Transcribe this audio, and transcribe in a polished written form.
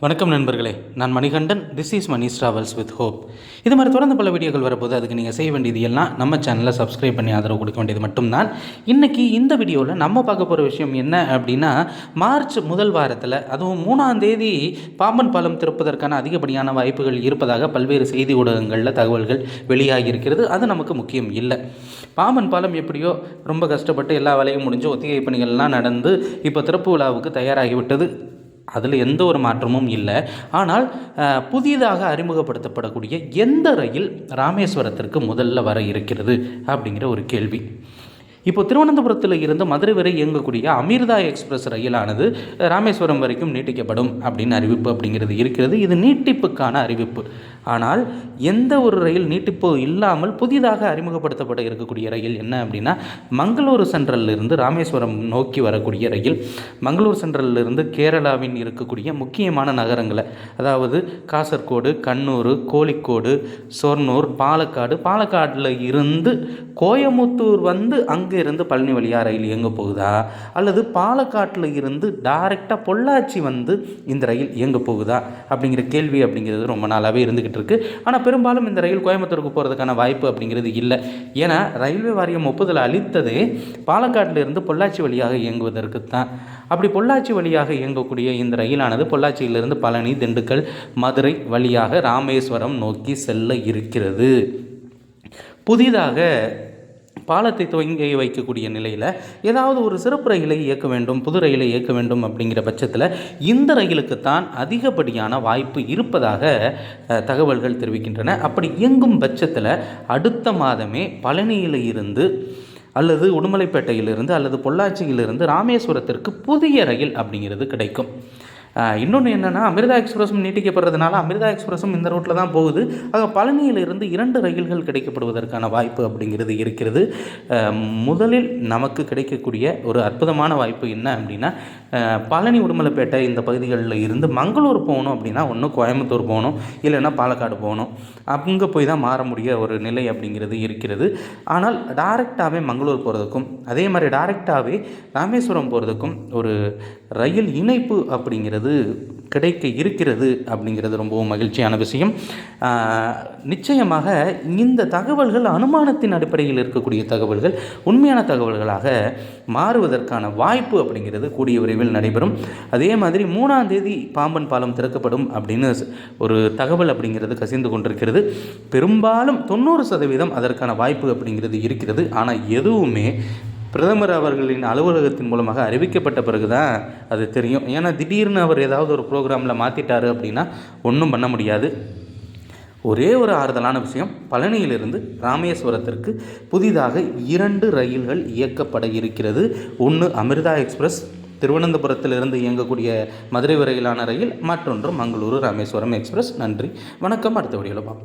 வணக்கம் நண்பர்களே, நான் Manikandan. This is Mani travels with hope. இது மாதிரி தொடர்ந்து பல வீடியோக்கள் வரப்போது. அதுக்கு நீங்கள் செய்ய வேண்டியது எல்லாம் நம்ம சேனலை சப்ஸ்கிரைப் பண்ணி ஆதரவு கொடுக்க வேண்டியது மட்டும்தான். இன்றைக்கி இந்த வீடியோவில் நம்ம பார்க்க போகிற விஷயம் என்ன அப்படின்னா, மார்ச் முதல் வாரத்தில் அதுவும் 3ஆம் தேதி பாம்பன் பாலம் திறப்பதற்கான அதிகப்படியான வாய்ப்புகள் இருப்பதாக பல்வேறு செய்தி ஊடகங்களில் தகவல்கள் வெளியாகி இருக்கிறது. அது நமக்கு முக்கியம் இல்லை. பாம்பன் பாலம் எப்படியோ ரொம்ப கஷ்டப்பட்டு எல்லா வேலையும் முடிஞ்சு ஒத்திகை பணிகள்லாம் நடந்து இப்போ திறப்பு விழாவுக்கு தயாராகிவிட்டது. அதில் எந்த ஒரு மாற்றமும் இல்லை. ஆனால் புதிதாக அறிமுகப்படுத்தப்படக்கூடிய எந்த ரயில் ராமேஸ்வரத்திற்கு முதல்ல வர இருக்கிறது அப்படிங்கிற ஒரு கேள்வி. இப்போ திருவனந்தபுரத்தில் இருந்து மதுரை வரை இயங்கக்கூடிய அமிர்தா எக்ஸ்பிரஸ் ரயிலானது ராமேஸ்வரம் வரைக்கும் நீட்டிக்கப்படும் அப்படின்னு அறிவிப்பு அப்படிங்கிறது இருக்கிறது. இது நீட்டிப்புக்கான அறிவிப்பு. ஆனால் எந்த ஒரு ரயில் நீட்டிப்பு இல்லாமல் புதிதாக அறிமுகப்படுத்தப்பட இருக்கக்கூடிய ரயில் என்ன அப்படின்னா, மங்களூர் சென்ட்ரலிருந்து ராமேஸ்வரம் நோக்கி வரக்கூடிய ரயில். மங்களூர் சென்ட்ரலிருந்து கேரளாவின் இருக்கக்கூடிய முக்கியமான நகரங்களை, அதாவது காசர்கோடு, கண்ணூர், கோழிக்கோடு, சொர்ணூர், பாலக்காடில் இருந்து கோயமுத்தூர் வந்து அங்கே இருந்து பழனி வழியாக ரயில் இயங்க போகுதா, அல்லது பாலக்காட்டில் இருந்து டைரெக்டாக பொள்ளாச்சி வந்து இந்த ரயில் இயங்க போகுதா அப்படிங்கிற கேள்வி அப்படிங்கிறது ரொம்ப நாளாகவே இருந்துக்கிட்டு இருக்கு. ஆனால் பெரும்பாலும் இந்த ரயில் கோயம்புத்தூருக்கு போகிறதுக்கான வாய்ப்பு அப்படிங்கிறது இல்லை. ஏன்னா ரயில்வே வாரியம் ஒப்புதல் அளித்ததே பாலக்காட்டில் இருந்து பொள்ளாச்சி வழியாக இயங்குவதற்கு தான். அப்படி பொள்ளாச்சி வழியாக இயங்கக்கூடிய இந்த ரயிலானது பொள்ளாச்சியிலிருந்து பழனி, திண்டுக்கல், மதுரை வழியாக ராமேஸ்வரம் நோக்கி செல்ல இருக்கிறது. புதிதாக பாலத்தை துவங்கி வைக்கக்கூடிய நிலையில் ஏதாவது ஒரு சிறப்பு ரயிலை இயக்க வேண்டும், புது ரயிலை இயக்க வேண்டும் அப்படிங்கிற பட்சத்தில் இந்த ரயிலுக்குத்தான் அதிகப்படியான வாய்ப்பு இருப்பதாக தகவல்கள் தெரிவிக்கின்றன. அப்படி இயங்கும் பட்சத்தில் அடுத்த மாதமே பழனியில் இருந்து அல்லது உடுமலைப்பேட்டையிலிருந்து அல்லது பொள்ளாச்சியிலிருந்து ராமேஸ்வரத்திற்கு புதிய ரயில் அப்படிங்கிறது கிடைக்கும். இன்னொன்று என்னென்னா, அமிர்தா எக்ஸ்பிரஸும் நீட்டிக்கப்படுறதுனால அமிர்தா எக்ஸ்பிரஸும் இந்த ரூட்டில் தான் போகுது. ஆக பழனியிலிருந்து 2 ரயில்கள் கிடைக்கப்படுவதற்கான வாய்ப்பு அப்படிங்கிறது இருக்கிறது. முதலில் நமக்கு கிடைக்கக்கூடிய ஒரு அற்புதமான வாய்ப்பு என்ன அப்படின்னா, பழனி, உடுமலைப்பேட்டை இந்த பகுதிகளில் இருந்து மங்களூர் போகணும் அப்படின்னா ஒன்று கோயம்புத்தூர் போகணும், இல்லைன்னா பாலக்காடு போகணும். அங்கே போய் தான் மாற முடிய ஒரு நிலை அப்படிங்கிறது இருக்கிறது. ஆனால் டைரெக்டாகவே மங்களூர் போகிறதுக்கும் அதே மாதிரி டைரெக்டாகவே ராமேஸ்வரம் போகிறதுக்கும் ஒரு ரயில் இணைப்பு அப்படிங்கிறது கிடைக்க இருக்கிறது அப்படிங்கிறது ரொம்பவும் மகிழ்ச்சியான விஷயம். நிச்சயமாக இந்த தகவல்கள் அனுமானத்தின் அடிப்படையில் இருக்கக்கூடிய தகவல்கள் உண்மையான தகவல்களாக மாறுவதற்கான வாய்ப்பு அப்படிங்கிறது கூடிய விரைவில் நடைபெறும். அதே மாதிரி 3ஆம் தேதி பாம்பன் பாலம் திறக்கப்படும் அப்படின்னு ஒரு தகவல் அப்படிங்கிறது கசிந்து கொண்டிருக்கிறது. பெரும்பாலும் 90% அதற்கான வாய்ப்பு அப்படிங்கிறது இருக்கிறது. ஆனால் எதுவுமே பிரதமர் அவர்களின் அலுவலகத்தின் மூலமாக அறிவிக்கப்பட்ட பிறகு தான் அது தெரியும். ஏன்னா திடீர்னு அவர் ஏதாவது ஒரு ப்ரோக்ராமில் மாற்றிட்டார் அப்படின்னா ஒன்றும் பண்ண முடியாது. ஒரே ஒரு ஆறுதலான விஷயம், பழனியிலிருந்து ராமேஸ்வரத்திற்கு புதிதாக 2 ரயில்கள் இயக்கப்பட இருக்கிறது. ஒன்று அமிர்தா எக்ஸ்பிரஸ் திருவனந்தபுரத்திலிருந்து இயங்கக்கூடிய மதுரை வரையிலான ரயில், மற்றொன்று மங்களூரு ராமேஸ்வரம் எக்ஸ்பிரஸ். நன்றி, வணக்கம். அடுத்த வீடியோவில் பார்ப்போம்.